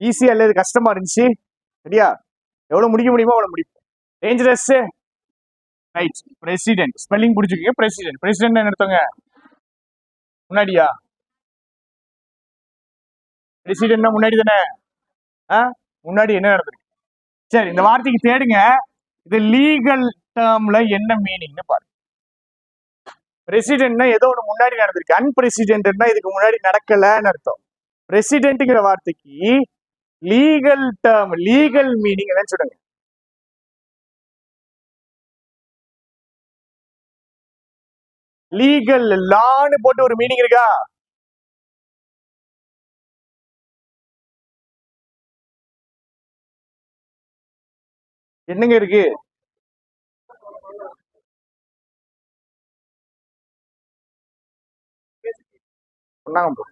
ஈஸியா இல்ல, இது கஷ்டமா இருந்துச்சு. சரியா? எவ்வளவு முடிக்க முடியுமோ அவ்வளவு முடிப்போம். டேஞ்சரஸ். ரைட். பிரசிடென்ட் ஸ்பெல்லிங் புடிச்சுக்கீங்க. பிரசிடென்ட் பிரசிடென்ட் என்ன அர்த்தங்க? முன்னாடியா? பிரசிடென்ட்னா முன்னாடி தானே? முன்னாடி என்ன நடந்திருக்கு? சரி, இந்த வார்த்தைக்கு தேடுங்க. இது லீகல் டேர்ம்ல என்ன மீனிங்னு பாருங்க. பிரசிடென்ட்னா ஏதோ ஒன்று முன்னாடி நடந்திருக்கு. அன்பிரசிடென்ட்னா இதுக்கு முன்னாடி நடக்கலன்னு அர்த்தம். பிரசிடென்ட்ங்கிற வார்த்தைக்கு லீகல் டேர்ம், லீகல் மீனிங் என்னன்னு சொல்லுங்க. லீகல் லான்னு போட்டு ஒரு மீனிங் இருக்கா? என்னங்க இருக்கு? சொன்னாங்க bro.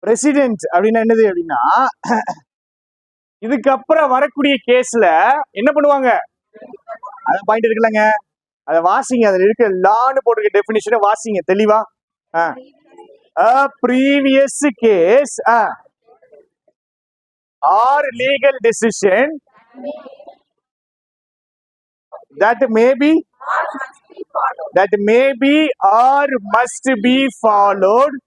பிரசிடென்ட் அப்படின்னா என்னது அப்படின்னா, இதுக்கப்புறம் வரக்கூடிய கேஸ்ல என்ன பண்ணுவாங்க? அத பாயிண்ட் இருக்குல்லங்க, அத வாசிங்க. அதுல இருக்க லான்னு போட்டிருக்க டெபினிஷனை வாசிங்க தெளிவா. A previous case or legal decision that may be or must be followed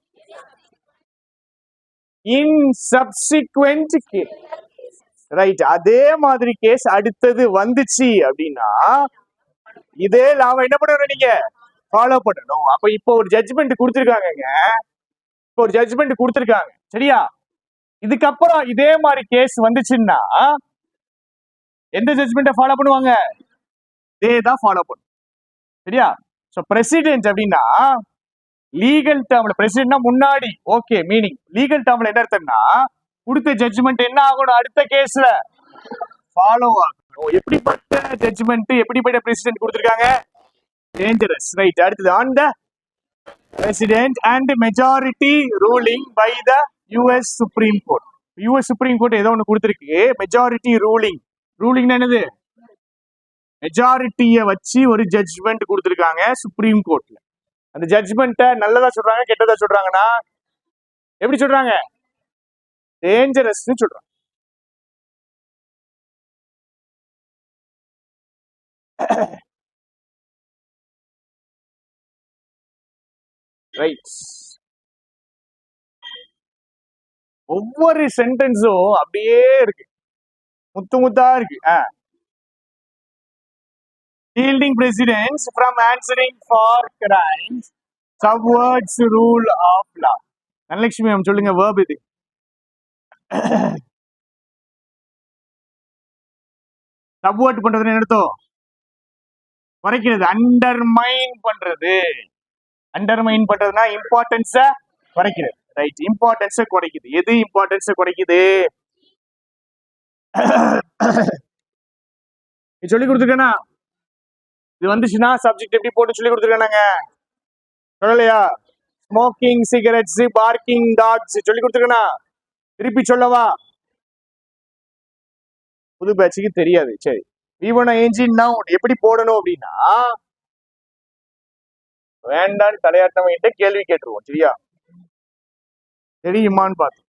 in subsequent case. Right. அதே மாதிரி கேஸ் அடுத்தது வந்துச்சு அப்படின்னா இதே லாவை என்ன பண்ணணும்? நீங்க ஃபாலோ பண்ணணும். அப்ப இப்போ ஒரு ஜட்ஜ்மெண்ட் கொடுத்துருக்காங்க. இப்போ ஒரு ஜட்ஜ்மெண்ட் கொடுத்துருக்காங்க. சரியா? இதுக்கப்புறம் இதே மாதிரி கேஸ் வந்துச்சுன்னா எந்த ஜட்ஜ்மெண்ட்டை ஃபாலோ பண்ணுவாங்க? இதே தான் ஃபாலோ பண்ணும். சரியா? ஸோ பிரசிடென்ட் அப்படின்னா லீகல் டேர்ம்ல, பிரசிடென்ட்னா முன்னாடி, ஓகே மீனிங். லீகல் டேர்ம்ல என்ன அர்த்தம்னா கொடுத்த ஜட்ஜ்மெண்ட் என்ன ஆகணும்? அடுத்த கேஸ்ல ஃபாலோ ஆகணும். எப்படிப்பட்ட ஜட்ஜ்மெண்ட், எப்படிப்பட்ட பிரசிடென்ட் கொடுத்துருக்காங்க? டேஞ்சரஸ். ரைட். அடுத்தது on the president and majority ruling by the US Supreme Court. US Supreme Court ஏதோ ஒன்று கொடுத்துருக்கு. Majority ruling. ரூலிங்னா என்னது? மெஜாரிட்டியை வச்சு ஒரு ஜட்ஜ்மெண்ட் கொடுத்துருக்காங்க சுப்ரீம் கோர்ட்ல. அந்த ஜட்ஜ்மெண்ட்டை நல்லதா சொல்றாங்க, கெட்டதா சொல்றாங்கன்னா எப்படி சொல்றாங்க? டேஞ்சரஸ்னு சொல்றாங்க. ரைட். ஒவ்வொரு சென்டென்ஸும் அப்படியே இருக்கு, முத்து முத்தா இருக்கு. Shielding presidents from answering for crimes subverts rule of law. Dhanalakshmi ma'am சொல்லுங்க, verb இது. சப்வர்ட் பண்றது என்ன அர்த்தம்? குறைக்கிறது. அண்டர்மைன் பண்றது. அண்டர்மைன் பண்றதுன்னா இம்பார்ட்டன்ஸ குறைக்கிறது. ரைட். இம்பார்ட்டன்ஸ குறைக்குது. எது இம்பார்ட்டன்ஸ குறைக்குது? சொல்லி கொடுத்துருக்கேனா? இது வந்துச்சுன்னா சப்ஜெக்ட் எப்படி போட்டு சொல்லி கொடுத்துருக்காங்க? சொல்லலையா? ஸ்மோக்கிங் சிகரெட்ஸ், பார்க்கிங் டாக்ஸ் சொல்லி கொடுத்துருக்கேனா? திருப்பி சொல்லவா? புது பேட்சுக்கு தெரியாது. சரி. ஈவன் என்ஜின் எப்படி போடணும் அப்படின்னா வேண்டான்னு தலையாட்டவங்கிட்ட கேள்வி கேட்டுருவோம். சரியா? தெரியுமான்னு பார்த்து.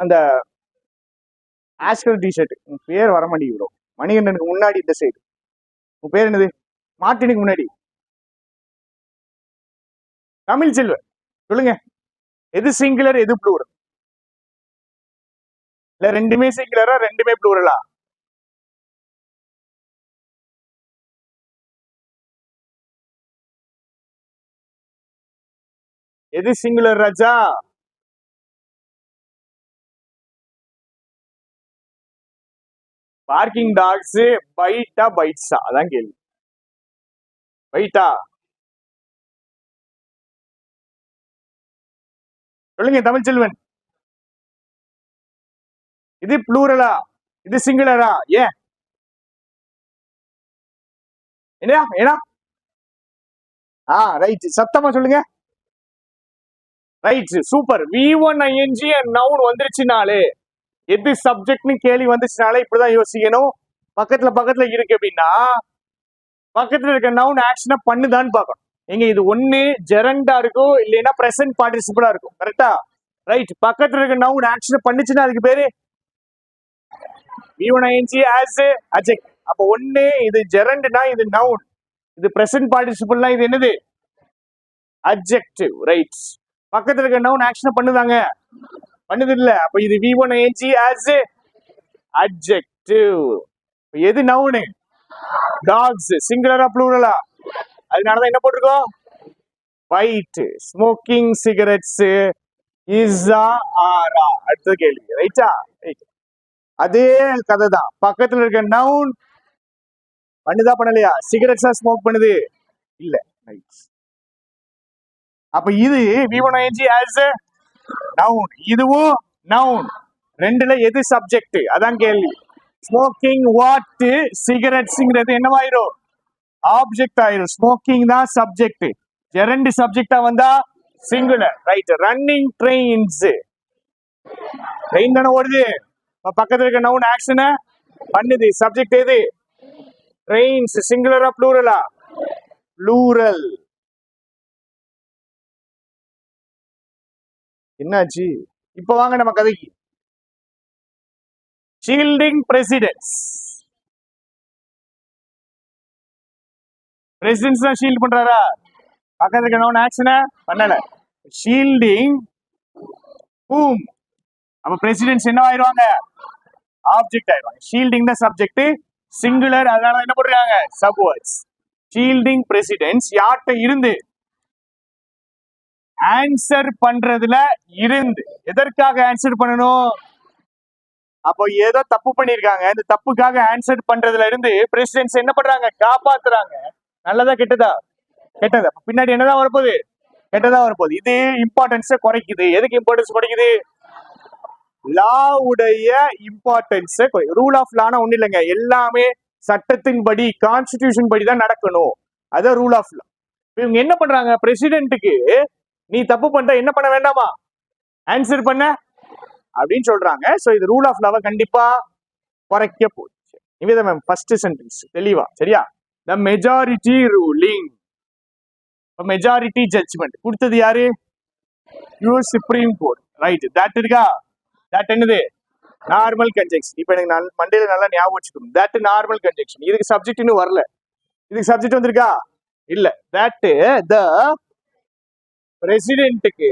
அந்த ஆஸ்கர் டிஷர்ட் உன் பேர் வர மாட்டேங்குது. மணிகண்டனுக்கு முன்னாடி இந்த சைடு உன் பேர் என்னது? மார்டினுக்கு முன்னாடி தமிழ் செல்வன். சொல்லுங்க, எது சிங்குலர் எது ப்ளூரல்? இல்ல ரெண்டுமே சிங்குலரா ரெண்டுமே ப்ளூரலா? எது சிங்குலர் ராஜா? பார்க்கிங் டாக்ஸ் பைட்டா பைட்ஸா அதான் கேள்வி. பைட்டா சொல்லுங்க தமிழ்ச்செல்வன். இது ப்ளூரலா இது சிங்குலரா? ஏன் என்ன ஏன்னா ரைட் சத்தமா சொல்லுங்க. Right super. V1 ING noun வந்துருச்சுனாலே எது சப்ஜெக்ட்னு கேள்வி வந்துச்சுனாலே இப்படிதான் யோசிக்கணும். பக்கத்துல பக்கத்துல இருக்கு அப்படின்னா பக்கத்துல இருக்க நவுன் ஆக்ஷனை பண்ணுதான்னு பார்க்கணும். எங்க இது ஒண்ணு ஜெரண்டா இருக்கும் இல்லைன்னா பிரசன்ட் பார்ட்டிசிபிளா இருக்கும். கரெக்டா? ரைட். பக்கத்துல இருக்க நவுன் ஆக்ஷனை பண்ணுச்சுன்னா அதுக்கு பேரு V1 ING as adjective. அப்ப ஒண்ணு இது ஜெரண்ட்னா இது நவுன், இது பிரசன்ட் பார்ட்டிசிபிள்னா இது என்னது? அட்ஜெக்டிவ். ரைட். பக்கத்துல இருக்க நவுன் ஆக்ஷனை பண்ணுதாங்க? பண்ணுது இல்ல. அப்ப இது V1 ING as adjective. எது நவுனு? டாக்ஸ். சிங்குலரா ப்ளூரலா? அதனாலதான் என்ன போட்டிருக்கோம்? ஒயிட். ஸ்மோக்கிங் சிகரெட்ஸ் இஸ்ஸா ஆரா? அடுத்த கேள்வி. ரைட்டா? ரைட். அதே கதை தான். பக்கத்துல இருக்க நவுன் பண்ணுதா பண்ணலையா? சிகரெட்ஸா ஸ்மோக் பண்ணுது இல்ல. ரைட். அப்ப இது V1 ING as நவுன், இதுவும் நவுன். ரெண்டுல எது சப்ஜெக்ட்? அதான் கேள்வி. ஸ்மோக்கிங் வாட், சிகரெட்ஸ்ங்கிறது என்னவாயிரும்? ஆப்ஜெக்ட் ஆயிரும். ஸ்மோக்கிங் தான் சப்ஜெக்ட். ரெண்டு சப்ஜெக்டா வந்தா singular. Right. Running trains, train தானே ஓடுது. பக்கத்துல இருக்க நவுன் ஆக்ஷனை பண்ணுது. சப்ஜெக்ட் எது? ட்ரெயின்ஸ். சிங்குலரா ப்ளூரலா? ப்ளூரல். என்னாச்சு? இப்ப வாங்க நம்ம கதைக்கு. Shielding presidents. பிரசிடென்ட்ஸ் தான் ஷீல்ட் பண்றாரா? பக்கத்துல இருக்க நவுன் ஆக்ஷனை பண்ணல. Shielding whom? அப்ப பிரசிடென்ட்ஸ் என்ன ஆயிருவாங்க? ஆப்ஜெக்ட் ஆயிருவாங்க. ஷீல்டிங் தான் சப்ஜெக்ட், சிங்குலர். அதனால என்ன போடுறாங்க? சப்வேர்ட்ஸ். ஷீல்டிங் பிரசிடென்ட்ஸ் யார்கிட்ட இருந்து? ஆன்சர் பண்றதுல இருந்து. எதற்காக ஆன்சர் பண்ணணும்? அப்போ ஏதோ தப்பு பண்ணிருக்காங்க, இந்த தப்புக்காக ஆன்சர் பண்றதுல இருந்து பிரசிடென்ட்ஸ் என்ன பண்றாங்க? காப்பாத்துறாங்க. நல்லதா கெட்டதா? கெட்டதா. பின்னாடி என்னதான் வரப்போகுது? கெட்டதா வரப்போகுது. இது இம்பார்ட்டன்ஸை குறைக்குது. எதுக்கு இம்பார்ட்டன்ஸ் குறைக்குது? லாவுடைய இம்பார்ட்டன்ஸை குறைக்கும். ரூல் ஆஃப் லானா ஒண்ணு இல்லைங்க, எல்லாமே சட்டத்தின் படி, கான்ஸ்டிடியூஷன் படி தான் நடக்கணும். அதான் ரூல் ஆஃப் லா. இவங்க என்ன பண்றாங்க? பிரசிடென்ட்டுக்கு நீ தப்பு பண்ற, என்ன பண்ண வேண்டாமா? ஆன்சர் பண்ண அப்படின்னு சொல்றாங்க. சோ இது ரூல் ஆஃப் லாவை கண்டிப்பா குறைக்க போச்சு. நிவேதா மேம் ஃபர்ஸ்ட் சென்டென்ஸ் தெளிவா சரியா? The majority ruling. Majority judgment கொடுத்தது யாரு? US Supreme Court. Right. That இருக்கா? தட் என்னது? Normal conjunction. இப்ப எனக்கு மண்டேல நல்லா ஞாபகம் வச்சுக்கணும். That normal conjunction. இதுக்கு சப்ஜெக்ட் இன்னும் வரல. இதுக்கு சப்ஜெக்ட் வந்திருக்கா? இல்ல. தட் த பிரசிடென்ட்டுக்கு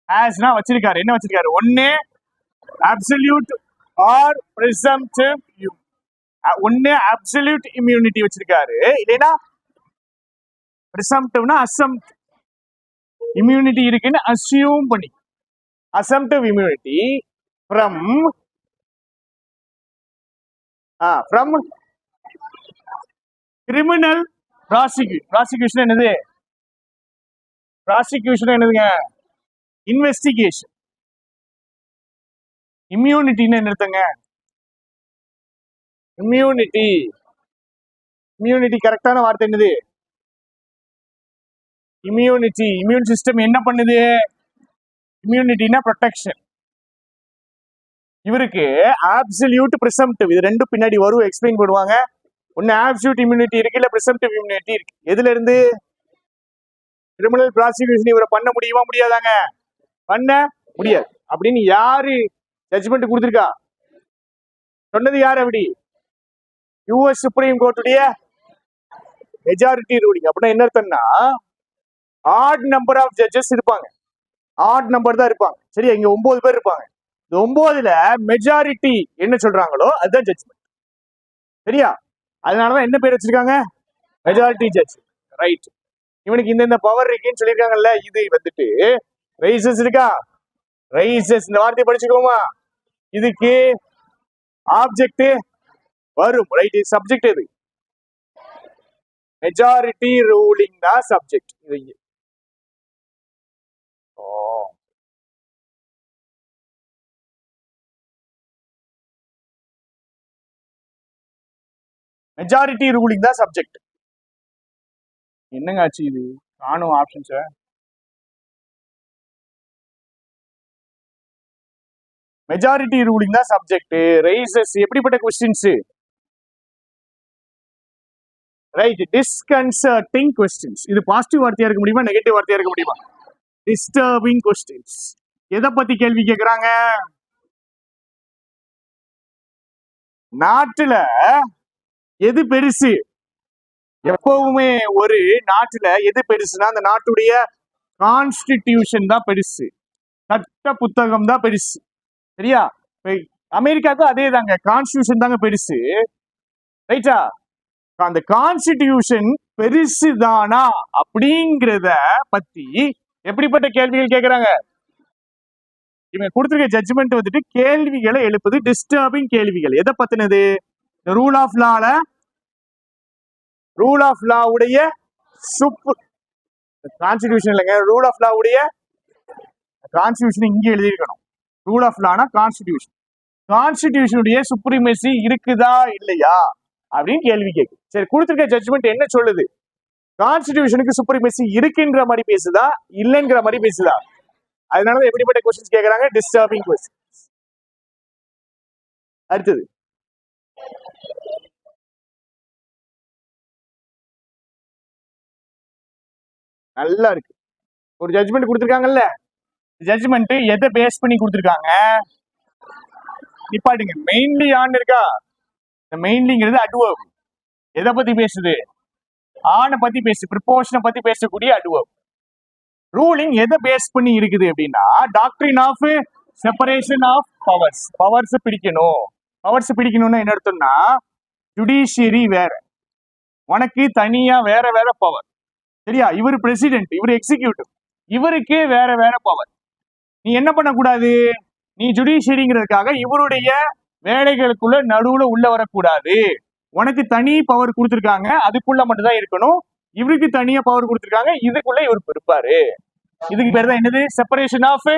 ஹேஸ்னா வச்சிருக்காரு. என்ன வச்சிருக்காரு? ஒன்னு அப்சல்யூட் ஆர் பிரசம்ப்டிவ். ஒன்னு அப்சல்யூட் இம்யூனிட்டி வச்சிருக்காரு, இல்லைன்னா பிரசம்ப்டிவ்னா அசம்ப்ட் இம்யூனிட்டி இருக்குன்னு அசியூம் பண்ணி. அசம்ப்டிவ் இம்யூனிட்டி ஃப்ரம் கிரிமினல் ப்ராசிக்யூஷன். என்னது ப்ராசிக்யூஷன்? என்னதுங்க? இன்வெஸ்டிகேஷன். இம்யூனிட்டின்னு என்னதுங்க? இம்யூனிட்டி. இம்யூனிட்டி கரெக்டான வார்த்தை என்னது? இம்யூனிட்டி. இம்யூன் சிஸ்டம் என்ன பண்ணுது? இம்யூனிட்டினா ப்ரொடெக்ஷன். இவருக்கு ஆப்சல்யூட் பிரசம்ப்டிவ், இது ரெண்டும் பின்னாடி வரும், எக்ஸ்பிளைன் பண்ணுவாங்க. ஒன்னு ஆப்சல்யூட் இம்யூனிட்டி இருக்கு, இல்ல பிரசம்ப்டிவ் இம்யூனிட்டி இருக்கு. எதுல இருந்து? கிரிமினல் ப்ராசிக்யூஷன் இவரை பண்ண முடியுமா? முடியாதாங்க? பண்ண முடியாது அப்படின்னு யாரு ஜட்ஜ்மெண்ட் கொடுத்திருக்கா? சொன்னது யாரு? அப்படி யூஎஸ் சுப்ரீம் கோர்ட்டுடைய மெஜாரிட்டி ரூலிங். அப்படின்னா என்ன அர்த்தம்னா, ஆட் நம்பர் ஆஃப் ஜட்ஜஸ் இருப்பாங்க. ஆட் நம்பர் தான் இருப்பாங்க. சரியா? இங்க 9 பேர் இருப்பாங்க. இந்த 9ல மெஜாரிட்டி என்ன சொல்றாங்களோ அதுதான் ஜட்ஜ்மெண்ட். சரியா? அதனாலதான் என்ன பேர் வச்சிருக்காங்க? Majority judge. ரைட். இவனுக்கு இந்த பவர் இருக்குன்னு சொல்லியிருக்காங்கல்ல, இது வந்துட்டு ரைசஸ் இருக்கா? ரைசஸ் இந்த வார்த்தையை படிச்சுக்கோமா. இதுக்கு ஆப்ஜெக்ட் வரும். ரைட், சப்ஜெக்ட் எது? மெஜாரிட்டி ரூலிங் தான் சப்ஜெக்ட். மெஜாரிட்டி ரூலிங் தான் சப்ஜெக்ட். என்னங்க ஆச்சு இது? நானும் ஆப்ஷன்ஸ் மெஜாரிட்டி ரூலிங் தான் சப்ஜெக்ட். ரைசஸ் எப்படிப்பட்ட கொஸ்டின்ஸ்? Right, disconcerting questions. இது பாசிட்டிவ் வார்த்தையா இருக்க முடியுமா, நெகட்டிவ் வார்த்தையா இருக்க முடியுமா? Disturbing questions. எதை பத்தி கேள்வி கேட்கறாங்க? நாட்டுல எது பெருசு? எப்பவுமே ஒரு நாட்டுல எது பெருசுன்னா அந்த நாட்டுடைய கான்ஸ்டிடியூஷன் தான் பெருசு, சட்ட புத்தகம் தான் பெருசு. சரியா? அமெரிக்காவுக்கு அதே தாங்க, கான்ஸ்டிடியூஷன் தாங்க பெருசு. ரைட்டா? அந்த கான்ஸ்டிடியூஷன் பெருசு தானா அப்படிங்கிறத பத்தி எப்படிப்பட்ட கேள்விகள் கேட்கறாங்க? இவங்க கொடுத்திருக்க ஜட்ஜ்மெண்ட் வந்துட்டு கேள்விகளை எழுப்புது, டிஸ்டர்பிங் கேள்விகள். எதை பத்தினது? ரூல் ஆஃப் லால, ரூல் ஆஃப் லா உடைய கான்ஸ்டிடியூஷன் இல்லைங்க, ரூல் ஆஃப் லா உடைய கான்ஸ்டிடியூஷன் இங்கே எழுதியிருக்கணும். ரூல் ஆஃப் லானா கான்ஸ்டிடியூஷன். கான்ஸ்டிடியூஷனுடைய சுப்ரீமசி இருக்குதா இல்லையா அப்படின்னு கேள்வி கேட்கு. சரி, கொடுத்திருக்க ஜட்ஜ்மெண்ட் என்ன சொல்லுது? கான்ஸ்டிடியூஷனுக்கு சுப்ரீமசி இருக்குன்ற மாதிரி பேசுதா, இல்லைங்கிற மாதிரி பேசுதா? அதனால எப்படிப்பட்ட கொஸ்டின்ஸ் கேட்கறாங்க? Disturbing questions. அடுத்தது நல்லா இருக்கு. ஒரு ஜட்ஜ்மெண்ட் கொடுத்திருக்காங்கல்ல, ஜட்ஜ்மெண்ட் எதை பேஸ் பண்ணி கொடுத்திருக்காங்க? நிப்பாட்டுங்க. மெயின்லி ஆன் இருக்கா? இந்த மெயின்லிங்கிறது அட்வர்ப். எதை பத்தி பேசுது? ஆனை பத்தி பேசு, ப்ரிப்போஷனை பத்தி பேசக்கூடிய அட்வர்ப். ரூலிங் எதை பேஸ் பண்ணி இருக்குது அப்படின்னா doctrine of separation of powers. Powers பிடிக்கணும். பவர்ஸ் பிடிக்கணும்னா என்ன அர்த்தம்னா ஜுடிஷியரி வேற, உனக்கு தனியா வேற வேற பவர். சரியா? இவர் பிரசிடென்ட், இவர் எக்ஸிக்யூட்டிவ், இவருக்கு வேற வேற பவர். நீ என்ன பண்ணக்கூடாது? நீ ஜுடிஷியரிங்கிறதுக்காக இவருடைய வேலைகளுக்குள்ள நடுவுல உள்ள வரக்கூடாது. உனக்கு தனி பவர் கொடுத்துருக்காங்க, அதுக்குள்ள மட்டும் தான் இருக்கணும். இவருக்கு தனியா பவர் கொடுத்துருக்காங்க, இதுக்குள்ள இவர் இருப்பாரு. இதுக்கு பேர் தான் என்னது? Separation of.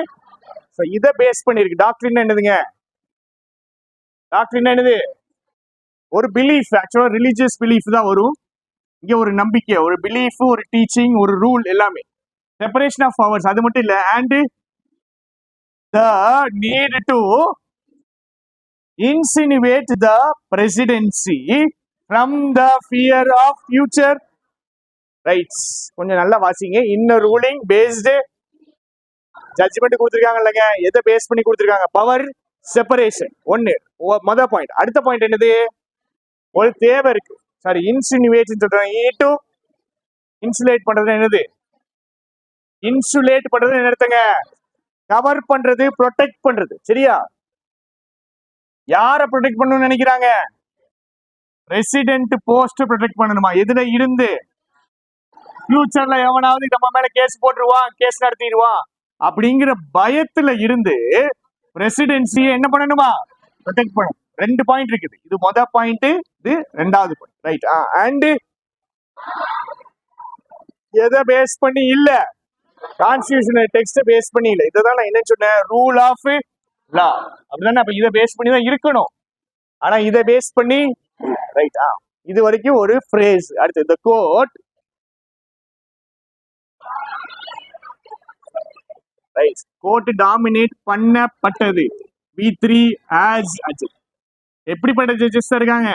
இதை பேஸ் பண்ணிருக்கு. டாக்டரின் என்னதுங்க? டாக்டரின் என்னது? ஒரு பிலீஃப். ஆக்சுவலா ரிலீஜியஸ் பிலீஃப் தான் வரும் இங்க. ஒரு நம்பிக்கை, ஒரு பிலீஃப், ஒரு டீச்சிங், ஒரு ரூல், எல்லாமே. செப்பரேஷன் ஆஃப் பவர்ஸ் அது மட்டும் இல்ல, and the need to insinuate the presidency from the fear of future rights. கொஞ்சம் நல்லா வாசிங்க. இன்னர் ரூலிங் பேஸ்டு ஜட்ஜ்மெண்ட் கொடுத்திருக்காங்க இல்லைங்க, எதை பேஸ் பண்ணி கொடுத்திருக்காங்க? Power separation. ஒன்னு மொதல் பாயிண்ட். அடுத்த பாயிண்ட் என்னது? ஒரு தேவை இருக்கு. சாரி, இன்சினுவேட் சொல்றாங்க. இன்சுலேட் பண்றது என்னது? இன்சுலேட் பண்றது என்ன அர்த்தங்க? கவர் பண்றது, ப்ரொடெக்ட் பண்றது. சரியா? யாரை ப்ரொடெக்ட் பண்ணணும்னு நினைக்கிறாங்க? ரெசிடென்ட் போஸ்ட் ப்ரொடெக்ட் பண்ணணுமா? எதுல இருந்து? ஃபியூச்சர்ல எவனாவது நம்ம மேல கேஸ் போட்டுருவான், கேஸ் நடத்திடுவான் அப்படிங்கிற பயத்துல இருந்து ரெசிடென்சியை என்ன பண்ணணுமா? ப்ரொடெக்ட் பண்ணணும். ரெண்டு பாயிண்ட் இருக்குது. இது மொதல் பாயிண்ட், இது ரெண்டாவது பாயிண்ட். ரைட். அண்ட் எதை பேஸ் பண்ணி இல்ல? கான்ஸ்டிடியூஷனல் டெக்ஸ்ட் பேஸ் பண்ணி இல்ல. இதான் நான் என்ன சொன்னேன்? Rule of law. அப்படிதானே? அப்ப இதை பேஸ் பண்ணி தான் இருக்கணும். ஆனா இதை பேஸ் பண்ணி ரைட். இது வரைக்கும் ஒரு ஃப்ரேஸ். அடுத்து the court right, court dominate பண்ணப்பட்டது. V3 as judge. எப்படிப்பட்ட ஜட்ஜஸ் தான் இருக்காங்க?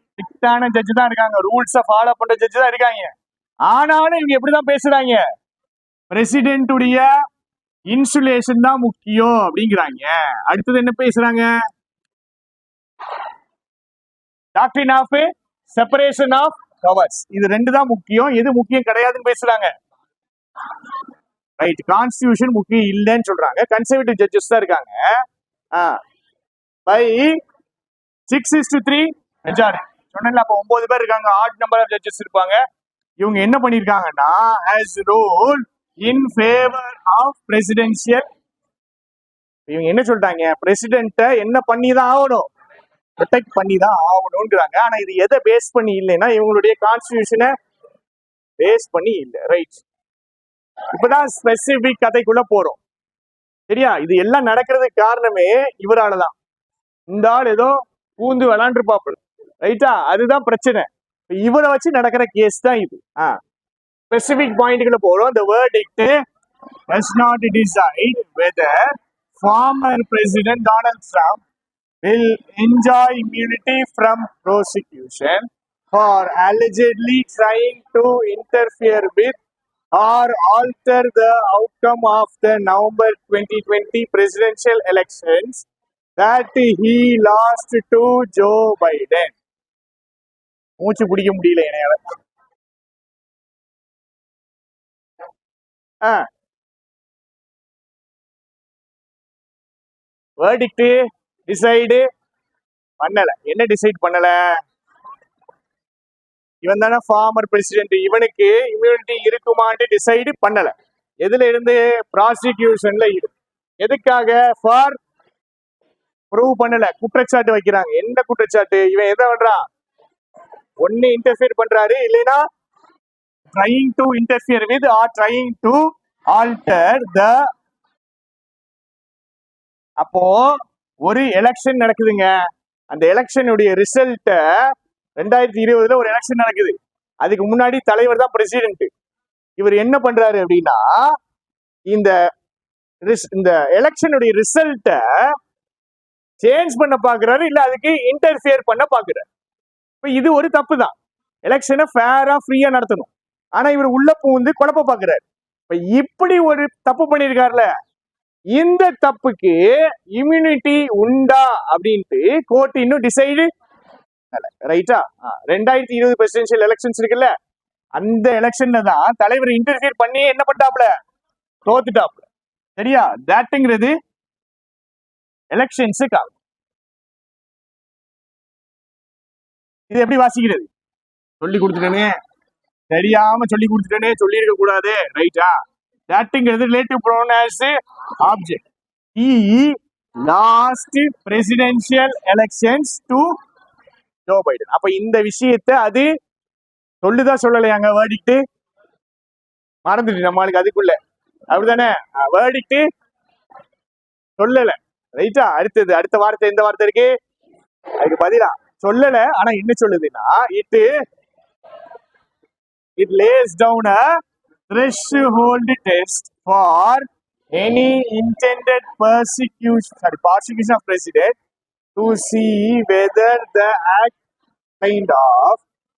ஸ்ட்ரிக்டான ஜட்ஜ் தான் இருக்காங்க, ரூல்ஸை ஃபாலோ பண்ற ஜட்ஜ் தான் இருக்காங்க. ஆனாலும் இவங்க எப்படிதான் பேசுறாங்க? பிரசிடென்ட்டுடைய இன்சுலேஷன் தான் முக்கியம் அப்படிங்கிறாங்க. அடுத்தது என்ன பேசுறாங்க? Doctrine of separation of powers. இது ரெண்டு தான் முக்கியம், எது முக்கியம் கிடையாதுன்னு பேசுறாங்க. ரைட், கான்ஸ்டிடியூஷன் முக்கியம் இல்லைன்னு சொல்றாங்க. கன்சர்வேட்டிவ் ஜட்ஜஸ் தான் இருக்காங்க. பை 6:3 மெஜாரிட்டி சொன்னேன்ல. அப்போ 9 பேர் இருக்காங்க, ஆட் நம்பர் ஆஃப் ஜட்ஜஸ் இருப்பாங்க. இவங்க என்ன பண்ணிருக்காங்கன்னா as rule in favor of presidential இவங்க என்ன சொல்லிட்டாங்க, பிரசிடென்ட்டை என்ன பண்ணி தான் ஆகணும், ப்ரொடெக்ட் பண்ணி தான் ஆகணும்ன்றாங்க. ஆனா இது எதை பேஸ் பண்ணி இல்லைன்னா இவங்களுடைய கான்ஸ்டிடியூஷனை பேஸ் பண்ணி இல்லை. ரைட், இப்பதான் ஸ்பெசிபிக் கதைக்குள்ள போறோம். சரியா, இது எல்லாம் நடக்கிறதுக்கு காரணமே இவரால தான். இந்த ஆள் ஏதோ பூந்து விளாண்டுருப்பாப்புல. ரைட்டா, அதுதான் பிரச்சனை. இவரை வச்சு நடக்கிற கேஸ் தான் இது. ஸ்பெசிபிக் பாயிண்ட்குள்ள போறோம். The verdict does not decide whether former President Donald Trump will enjoy immunity from prosecution for allegedly trying to interfere with or alter the outcome of the November 2020 presidential elections that he lost to Joe Biden. மூச்சு பிடிக்க முடியல என்னால. Verdict decide பண்ணல. என்ன decide பண்ணல, இவன் தானே farmer president, இவனுக்கு இம்யூனிட்டி இருக்குமான்னு டிசைடு பண்ணல. எதுல இருந்து, ப்ராசிக்யூஷன்ல இருந்து. எதுக்காக, ஃபார் ப்ரூவ் பண்ணல, குற்றச்சாட்டு வைக்கிறாங்க. என்ன குற்றச்சாட்டு, இவன் எதை பண்றான், ஒன்னு இன்டர்ஃபியர் பண்றாரு, இல்லைன்னா trying to interfere with or trying to alter the. அப்போ ஒரு எலெக்ஷன் நடக்குதுங்க, அந்த எலெக்ஷனுடைய ரிசல்ட்ட 2020 ஒரு எலெக்ஷன் நடக்குது. அதுக்கு முன்னாடி தலைவர் தான் பிரசிடென்ட். இவர் என்ன பண்றாரு அப்படின்னா, இந்த எலெக்ஷனுடைய ரிசல்ட்ட சேஞ்ச் பண்ண பாக்குறாரு, இல்ல அதுக்கு இன்டர்ஃபியர் பண்ண பாக்குறாரு. இப்ப இது ஒரு தப்பு தான். எலெக்ஷனை ஃபேரா ஃப்ரீயா நடத்தணும். ஆனா இவர் உள்ள பூந்து குழப்ப பாக்குறாரு. இப்ப இப்படி ஒரு தப்பு பண்ணிருக்காருல, இந்த தப்புக்கு இம்யூனிட்டி உண்டா அப்படின்ட்டு கோர்ட் இன்னும் டிசைடு. ரைட்டா, 2020 பிரசிடென்ஷியல் எலெக்ஷன்ஸ் இருக்குல்ல, அந்த எலெக்ஷன்ல தான் தலைவர் இன்டர்ஃபியர் பண்ணி என்ன பண்ணாப்ல, தோத்துட்டாப்ல. சரியா, தட்ங்கிறது எலெக்ஷன்ஸுக்கு ஆகும். இது எப்படி வாசிக்கிறது, சொல்லி கொடுத்துட்டேனே, தெரியாம சொல்லி கொடுத்துட்டேனே, சொல்லி இருக்க கூடாது. ரைட்டா, தட்ங்கிறது relative pronoun as object. He lost presidential elections to Joe Biden. அப்ப இந்த விஷயத்தை அது சொல்லுதா சொல்லலையாங்க, வேர்டிக்ட் மறந்துட்டு நம்மளுக்கு அதுக்குள்ள, அப்படிதானே, வேர்டிக்ட் சொல்லல. ரைட்டா, அடுத்தது அடுத்த வார்த்தை எந்த வார்த்தை இருக்கு, அதுக்கு பதிலா சொல்லல. ஆனா என்ன சொல்லுதுன்னா, it lays down a threshold test for any intended persecution of president to see whether the act kind of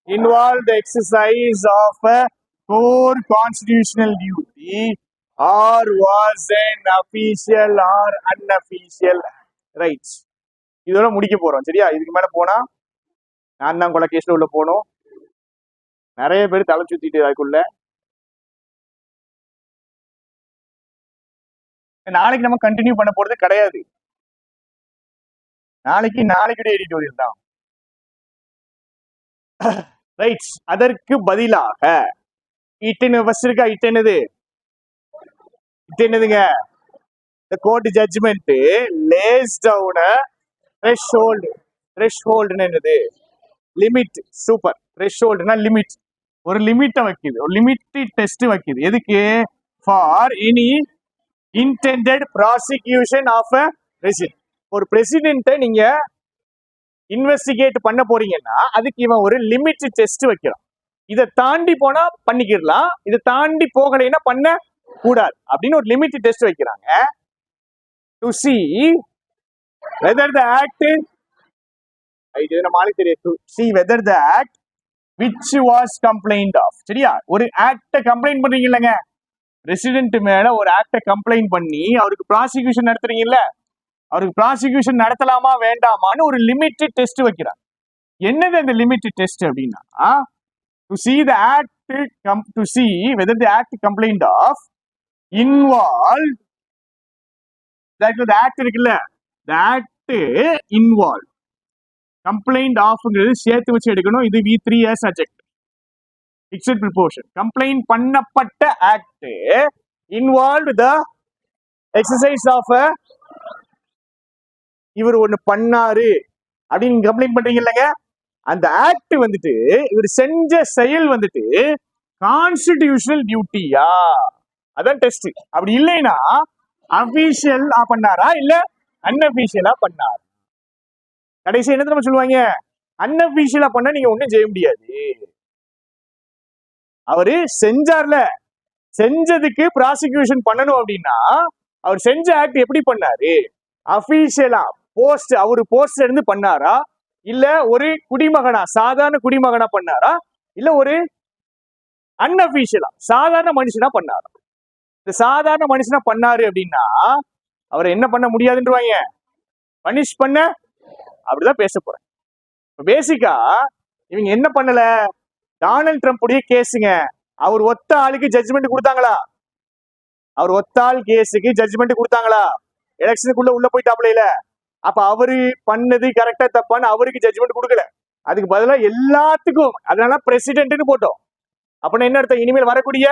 involved the exercise of a core constitutional duty or was an official or unofficial rights. இதோட முடிக்க போறோம். சரியா, இதுக்கு மேல போனா நான் தான் கொலை கேஸ்ல உள்ள போனோம். நிறைய பேர் தலை சுத்திட்டு அதுக்குள்ள. நாளைக்கு நம்ம கண்டினியூ பண்ண போறது கிடையாது. நாளைக்கு எடிட்டோரியல் தான். ரைட், அதற்கு பதிலாக என்னதுங்க, the court judgment lays down a threshold என்னது, லிமிட். சூப்பர், thresholdனா லிமிட், ஒரு லிமிட்டை வைக்குது, ஒரு லிமிட் டெஸ்ட் வைக்குது. எதுக்கு, for any intended prosecution of a president. ஒரு பிரசிடென்ட்டை நீங்க இன்வெஸ்டிகேட் பண்ண போறீங்கன்னா அதுக்கு இவன் ஒரு லிமிட் டெஸ்ட் வைக்கிறான். இதை தாண்டி போனா பண்ணிக்கிடலாம், இதை தாண்டி போகலைன்னா பண்ண கூடாது அப்படின்னு ஒரு லிமிட் டெஸ்ட் வைக்கிறாங்க. To see whether the act, இது நம்ம ஆளுக்கு தெரியும், to see whether the act which was complained of. சரியா, ஒரு ஆக்ட கம்ப்ளைண்ட் பண்றீங்க இல்லைங்க, ரெசிடென்ட் மேல ஒரு ஆக்ட கம்ப்ளைண்ட் பண்ணி அவருக்கு ப்ராசிக்யூஷன் நடத்துறீங்கல்ல, அவருக்கு ப்ராசிக்யூஷன் நடத்தலாமா வேண்டாமான்னு ஒரு லிமிட் டெஸ்ட் வைக்கிறார். என்னது அந்த லிமிட் டெஸ்ட் அப்படின்னா, to see the act, to see whether the act complained of involved, the act இருக்குல்ல, the act involved, complained ofங்கிறது சேர்த்து வச்சு எடுக்கணும். இது V3 as adjective, fixed preposition. Complaint பண்ணப்பட்ட act involved the exercise of a இவர் ஒண்ணு பண்ணாரு அப்படின்னு கம்ப்ளைண்ட் பண்றீங்க இல்லைங்க, அந்த ஆக்ட் வந்துட்டு இவர் செஞ்ச செயல் வந்துட்டு கான்ஸ்டிடியூஷனல் டியூட்டியா, அதான் டெஸ்ட். அப்படி இல்லைன்னா அபிஷியலா பண்ணாரா இல்ல அன்அபிஷியலா பண்ணாரா. கடைசி என்ன தெரியுமா சொல்லுவாங்க, அன்அபிஷியலா பண்ணா நீங்க ஒண்ணும் செய்ய முடியாது. அவரு செஞ்சார்ல, செஞ்சதுக்கு ப்ராசிக்யூஷன் பண்ணணும் அப்படின்னா அவர் செஞ்ச ஆக்ட் எப்படி பண்ணாரு, அபிஷியலா போஸ்ட் அவரு போஸ்ட் இருந்து பண்ணாரா இல்ல ஒரு குடிமகனா சாதாரண குடிமகனா பண்ணாரா இல்ல ஒரு அன்அபிஷியலா சாதாரண மனுஷனா பண்ணாரா. இந்த சாதாரண மனுஷனா பண்ணாரு அப்படின்னா அவரை என்ன பண்ண முடியாதுன்றவாங்க, பனிஷ் பண்ண, அப்படிதான் பேச போறேன். பேசிக்கா இவங்க என்ன பண்ணல, டொனால்ட் ட்ரம்ப் உடைய கேஸுங்க, அவர் ஒத்த ஆளுக்கு ஜட்ஜ்மெண்ட் கொடுத்தாங்களா, அவர் ஒத்த ஆள் கேஸுக்கு ஜட்ஜ்மெண்ட் கொடுத்தாங்களா, எலெக்ஷனுக்குள்ள உள்ள போயிட்டாப்ல. அப்ப அவரு பண்ணது கரெக்டா தப்பான்னு அவருக்கு ஜட்ஜ்மெண்ட் கொடுக்கல, அதுக்கு பதிலா எல்லாத்துக்கும் அதனால பிரசிடென்ட்னு போட்டோம். அப்படின்னா என்ன அர்த்தம், இனிமேல் வரக்கூடிய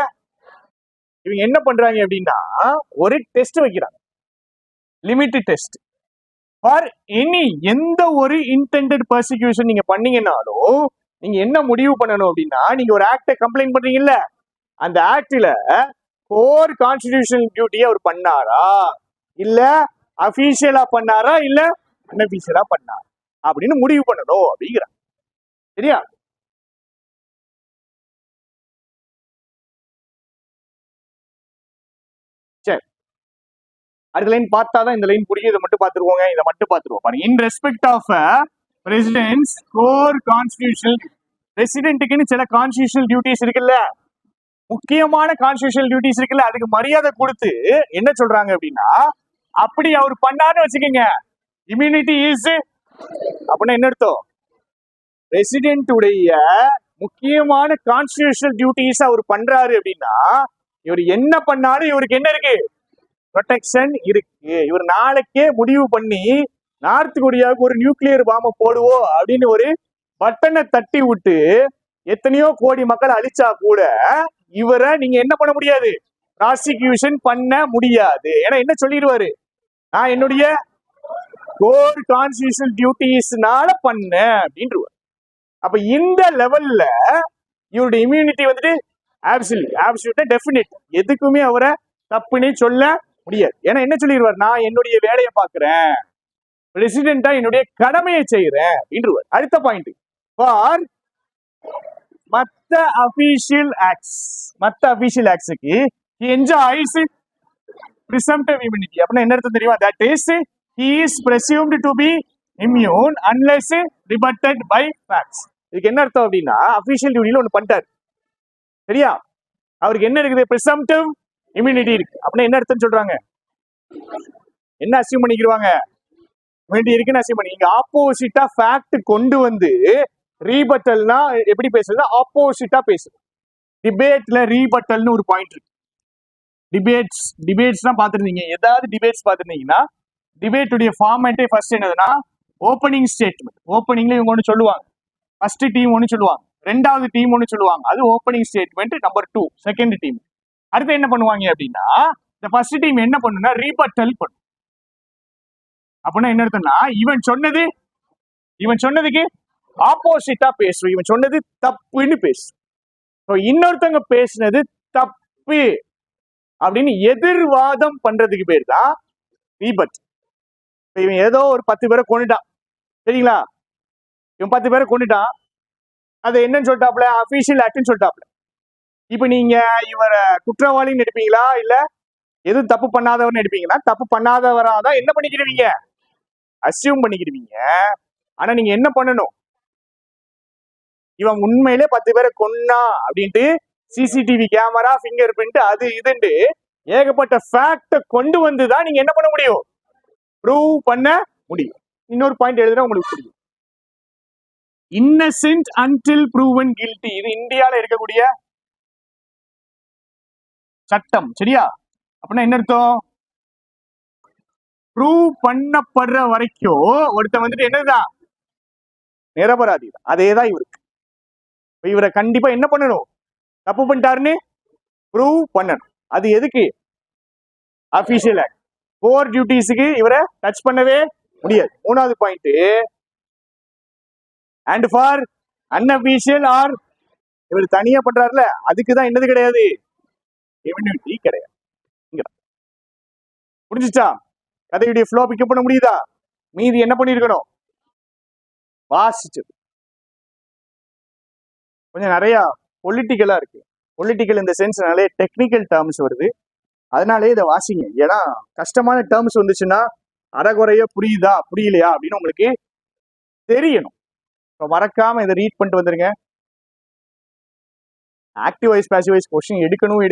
இவங்க என்ன பண்றாங்க அப்படின்னா ஒரு டெஸ்ட் வைக்கிறாங்க, லிமிட்டட் டெஸ்ட் ஃபார் எனி எந்த ஒரு இன்டெண்டட் பர்சிக்யூஷன் நீங்க பண்ணீங்கன்னாலும் நீங்க என்ன முடிவு பண்ணணும் அப்படின்னா, நீங்க ஒரு ஆக்ட கம்ப்ளைண்ட் பண்றீங்கல்ல, அந்த ஆக்ட்ல கோர் கான்ஸ்டிடியூஷனல் டியூட்டியை அவர் பண்ணாரா இல்ல அபிஷியலா பண்ணாரா இல்ல அன்அபிஷியலா பண்ணாரா அப்படின்னு முடிவு பண்ணணும் அப்படிங்கிறாங்க. சரியா? சரி, அடுத்த லைன் பார்த்தாதான் இந்த லைன் புரியும். இதை மட்டும் பார்த்துருவோங்க, இதை மட்டும் பார்த்துருவோம் பாருங்க. In respect of presidents core constitutional, பிரசிடென்ட்டுக்குன்னு சில கான்ஸ்டிடியூஷனல் டியூட்டிஸ் இருக்குல்ல, முக்கியமான கான்ஸ்டிடியூஷனல் டியூட்டிஸ் இருக்குல்ல, அதுக்கு மரியாதை கொடுத்து என்ன சொல்றாங்க அப்படின்னா, அப்படி அவர் பண்ணாருன்னு வச்சுக்கோங்க இம்யூனிட்டி இஸ், அப்படின்னா என்ன அர்த்தம், பிரசிடென்ட் உடைய முக்கியமான கான்ஸ்டிடியூஷனல் டியூட்டிஸ் அவர் பண்றாரு அப்படின்னா இவர் என்ன பண்ணாலும் இவருக்கு என்ன இருக்கு, ப்ரொடெக்ஷன் இருக்கு. இவர் நாளைக்கே முடிவு பண்ணி நார்த் கொரியாவுக்கு ஒரு நியூக்ளியர் பாம்பை போடுவோம் அப்படின்னு ஒரு பட்டனை தட்டி விட்டு எத்தனையோ கோடி மக்கள் அழிச்சா கூட இவரை நீங்க என்ன பண்ண முடியாது, ப்ராசிக்யூஷன் பண்ண முடியாது. ஏன்னா என்ன சொல்லிடுவாரு, நான் என்னுடைய கோர் கான்ஸ்டிடியூஷனல் டியூட்டிஸ்னால பண்ண அப்படின்றார். அப்ப இந்த லெவல்ல இவருடைய இம்யூனிட்டி வந்துட்டு ஆப்சல்யூட்டா டெஃபினிட், எதுக்குமே அவரை தப்புன்னு சொல்ல முடியாது. ஏன்னா என்ன சொல்லிடுவார், நான் என்னுடைய வேலையை பார்க்கிறேன், பிரசிடென்டா என்னுடைய கடமையை செய்யறேன் அப்படின்றார். அடுத்த பாயிண்ட், ஃபார் மற்ற அபிஷியல் ஆக்ட்ஸ், மற்ற official ஆக்ட்ஸ்க்கு he enjoys presumptive immunity. அப்படின்னா என்ன அர்த்தம் தெரியுமா, that is he is presumed to be immune unless rebutted by facts. இதுக்கு என்ன அர்த்தம் அப்படின்னா, அபிஷியல் டியூட்டில ஒண்ணு பண்ணிட்டாரு, சரியா, அவருக்கு என்ன இருக்குது, presumptive immunity இருக்கு. அப்படின்னா என்ன அர்த்தம் சொல்றாங்க, என்ன அசியூம் பண்ணிக்கிறாங்க, immunity இருக்குன்னு அசியூம் பண்ணி, இங்க ஆப்போசிட்டா ஃபேக்ட் கொண்டு வந்து ரீபட்டல்னா எப்படி பேசுறது, ஆப்போசிட்டா பேசுது. டிபேட்ல ரீபட்டல்னு ஒரு பாயிண்ட் இருக்கு. டிபேட்ஸ்லாம் பார்த்துருந்தீங்க, ஏதாவது டிபேட்ஸ் பார்த்துருந்தீங்கன்னா டிபேட்டுடைய ஃபார்மேட்டே ஃபர்ஸ்ட் என்னதுன்னா ஓப்பனிங் ஸ்டேட்மெண்ட். ஓப்பனிங்ல இவங்க ஒன்று சொல்லுவாங்க, ஃபர்ஸ்ட் டீம் ஒன்று சொல்லுவாங்க, ரெண்டாவது டீம் ஒன்று சொல்லுவாங்க, அது opening statement number 2. Second team அடுத்து என்ன பண்ணுவாங்க அப்படின்னா, இந்த ஃபர்ஸ்ட் டீம் என்ன பண்ணுன்னா ரீபட்டல் பண்ணும். அப்படின்னா என்ன அர்த்தம்னா, இவன் சொன்னதுக்கு ஆப்போசிட்டா பேசும், இவன் சொன்னது தப்புன்னு பேசும், இன்னொருத்தவங்க பேசுனது தப்பு அப்படின்னு எதிர்வாதம் பண்றதுக்கு பேர் தான் ரீபட். இவன் ஏதோ ஒரு 10 பேரை கொண்டுட்டான், சரிங்களா, இவன் 10 பேரை கொண்டுட்டான், அது என்னன்னு சொல்லிட்டாப்ல, அபிஷியல் ஆக்ட்னு சொல்லிட்டாப்ல. இப்ப நீங்க இவரை குற்றவாளின்னு எடுப்பீங்களா இல்ல எதுவும் தப்பு பண்ணாதவர்னு எடுப்பீங்களா? தப்பு பண்ணாதவராதான் என்ன பண்ணிக்கிடுவீங்க, அசியூம் பண்ணிக்கிடுவீங்க. ஆனா நீங்க என்ன பண்ணணும், இவன் உண்மையிலே 10 பேரை கொன்னா அப்படின்ட்டு சிசிடிவி கேமரா, பிங்கர் பிரிண்ட், அது இதுண்டு ஏகப்பட்ட ஃபேக்ட கொண்டு வந்துதான் நீங்க என்ன பண்ண முடியும், ப்ரூவ் பண்ண முடியும். இன்னொரு பாயிண்ட் எழுதுனா உங்களுக்கு புரியும், இன்னசென்ட் அன்டில் ப்ரூவன் கில்ட்டி. இது இந்தியால இருக்கக்கூடிய சட்டம், சரியா? அப்படின்னா என்ன அர்த்தம், ப்ரூவ் பண்ணப்படுற வரைக்கும் ஒருத்தன் வந்துட்டு என்னதான் நிரபராதி தான். அதேதான் இவருக்கு. இவரை கண்டிப்பா என்ன பண்ணணும், தப்பு பண்ணிட்டாருன்னு ப்ரூவ் பண்ணணும். அது எதுக்கு, அபிஷியல் ஆக்ட். கோர் டியூட்டிஸுக்கு இவரை டச் பண்ணவே முடியாது. மூணாவது point, and for unofficial or இவர் தனியா பண்றாருல, அதுக்குதான் என்னது கிடையாது, எமினிட்டி கிடையாது. இங்க புரிஞ்சுச்சா? கதையுடைய ஃப்ளோ பிக்கப் பண்ண முடியுதா? மீதி என்ன பண்ணிருக்கணும், வாசிச்சு. கொஞ்சம் நிறைய பொலிட்டிக்கலா இருக்கு. பொலிட்டிக்கல் இந்த சென்ஸ் நிறைய டெக்னிக்கல் டேர்ம்ஸ் வருது, அதனாலே இதை வாசிங்க. ஏன்னா கஷ்டமான டேர்ம்ஸ் வந்துச்சுன்னா அறகுறைய புரியுதா புரியலையா அப்படின்னு உங்களுக்கு தெரியணும். இப்போ மறக்காம இதை ரீட் பண்ணிட்டு வந்துருங்க. Active voice, passive voice question எடுக்கணும்னு